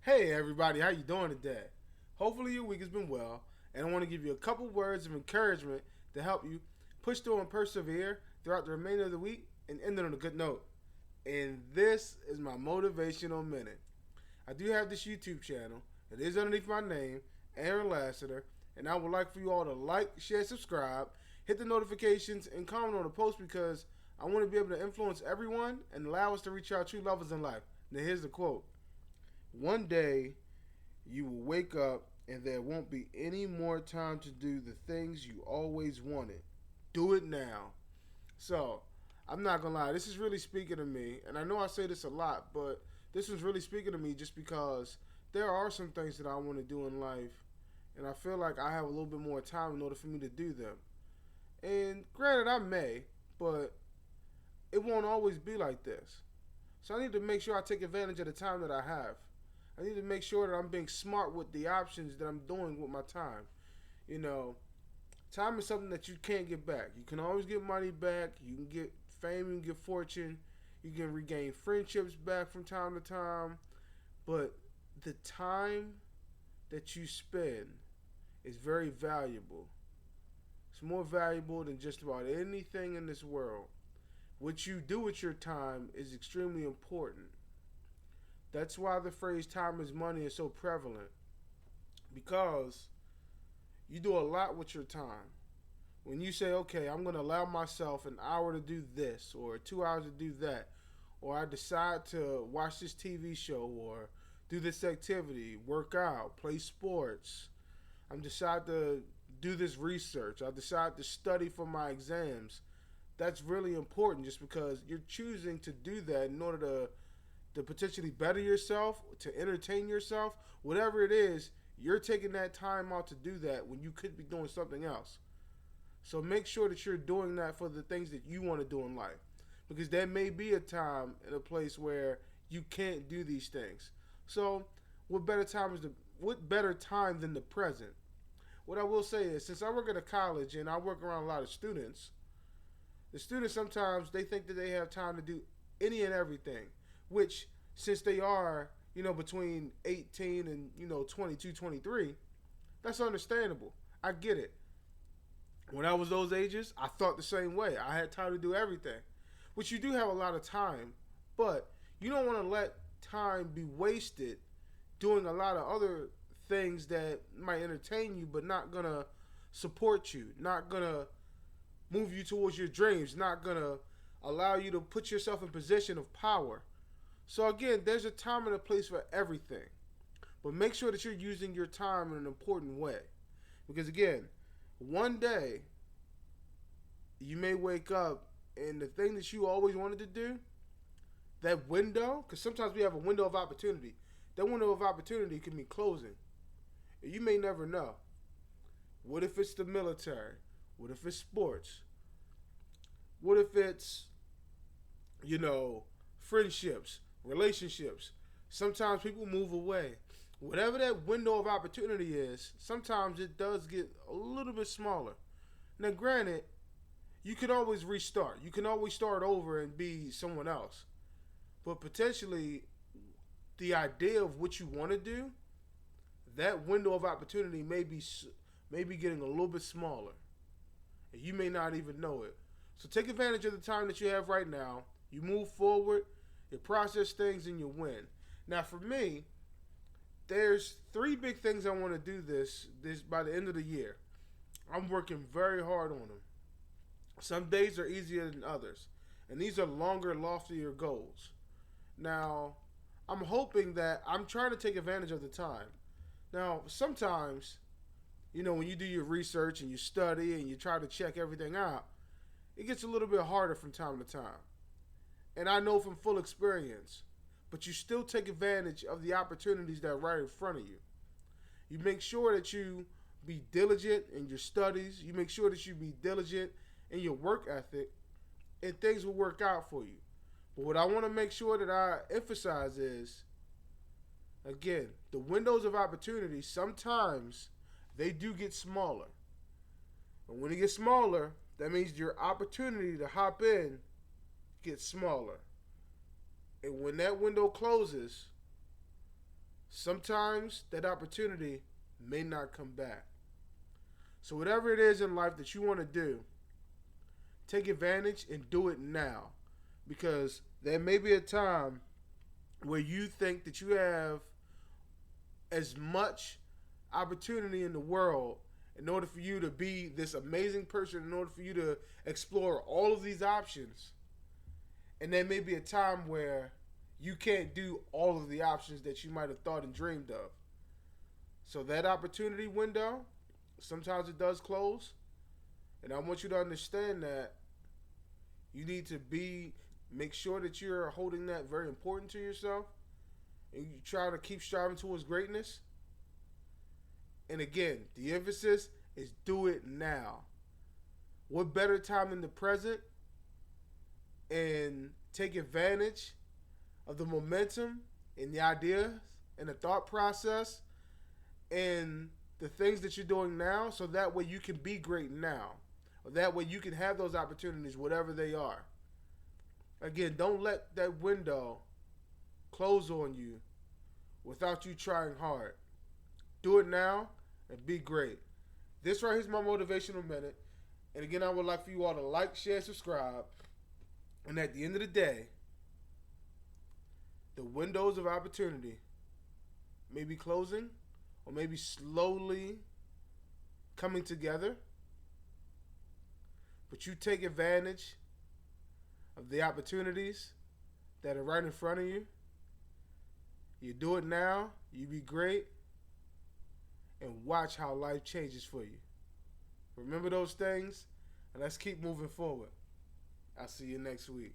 Hey everybody, how you doing today? Hopefully your week has been well, and I want to give you a couple words of encouragement to help you push through and persevere throughout the remainder of the week and end it on a good note. And this is my Motivational Minute. I do have this YouTube channel. It is underneath my name, Aaron Lassiter, and I would like for you all to like, share, subscribe, hit the notifications, and comment on the post because I want to be able to influence everyone and allow us to reach our true levels in life. Now here's the quote. One day you will wake up and there won't be any more time to do the things you always wanted. Do it now. So, I'm not gonna lie, this is really speaking to me, and I know I say this a lot, but this was really speaking to me just because there are some things that I want to do in life, and I feel like I have a little bit more time in order for me to do them. And granted, I may, but it won't always be like this. So I need to make sure I take advantage of the time that I have. I need to make sure that I'm being smart with the options that I'm doing with my time. You know, time is something that you can't get back. You can always get money back. You can get fame. You can get fortune. You can regain friendships back from time to time. But the time that you spend is very valuable. It's more valuable than just about anything in this world. What you do with your time is extremely important. That's why the phrase time is money is so prevalent. Because you do a lot with your time. When you say, okay, I'm going to allow myself an hour to do this or 2 hours to do that, or I decide to watch this TV show or do this activity, work out, play sports, I decide to do this research, I decide to study for my exams. That's really important just because you're choosing to do that in order to potentially better yourself, to entertain yourself, whatever it is, you're taking that time out to do that when you could be doing something else. So make sure that you're doing that for the things that you want to do in life. Because there may be a time and a place where you can't do these things. So what better time than the present? What I will say is, since I work at a college and I work around a lot of students, the students sometimes they think that they have time to do any and everything, which since they are, between 18 and, 22, 23, that's understandable. I get it. When I was those ages, I thought the same way. I had time to do everything, which you do have a lot of time, but you don't want to let time be wasted doing a lot of other things that might entertain you but not gonna support you, not gonna move you towards your dreams, not gonna allow you to put yourself in position of power. So again, there's a time and a place for everything. But make sure that you're using your time in an important way. Because again, one day you may wake up and the thing that you always wanted to do, that window, because sometimes we have a window of opportunity. That window of opportunity can be closing. And you may never know. What if it's the military? What if it's sports? What if it's, friendships, relationships? Sometimes people move away. Whatever that window of opportunity is, sometimes it does get a little bit smaller. Now, granted, you can always restart. You can always start over and be someone else. But potentially, the idea of what you want to do, that window of opportunity may be getting a little bit smaller. And you may not even know it. So take advantage of the time that you have right now. You move forward, you process things, and you win. Now, for me, there's three big things I want to do this by the end of the year. I'm working very hard on them. Some days are easier than others, and these are longer, loftier goals. Now, I'm hoping that I'm trying to take advantage of the time. Now, sometimes, when you do your research and you study and you try to check everything out, it gets a little bit harder from time to time. And I know from full experience, but you still take advantage of the opportunities that are right in front of you. You make sure that you be diligent in your studies. You make sure that you be diligent in your work ethic, and things will work out for you. But what I want to make sure that I emphasize is, again, the windows of opportunity, sometimes they do get smaller. And when it gets smaller, that means your opportunity to hop in gets smaller. And when that window closes, sometimes that opportunity may not come back. So whatever it is in life that you want to do, take advantage and do it now. Because there may be a time where you think that you have as much opportunity in the world in order for you to be this amazing person, in order for you to explore all of these options. And there may be a time where you can't do all of the options that you might have thought and dreamed of. So that opportunity window, sometimes it does close. And I want you to understand that you need to make sure that you're holding that very important to yourself. And you try to keep striving towards greatness. And again, the emphasis is do it now. What better time than the present? And take advantage of the momentum and the ideas and the thought process and the things that you're doing now, so that way you can be great now. Or that way you can have those opportunities, whatever they are. Again, don't let that window close on you without you trying hard. Do it now and be great. This right here is my motivational minute. And again, I would like for you all to like, share, subscribe. And at the end of the day, the windows of opportunity may be closing or maybe slowly coming together. But you take advantage of the opportunities that are right in front of you. You do it now, you be great, and watch how life changes for you. Remember those things, and let's keep moving forward. I'll see you next week.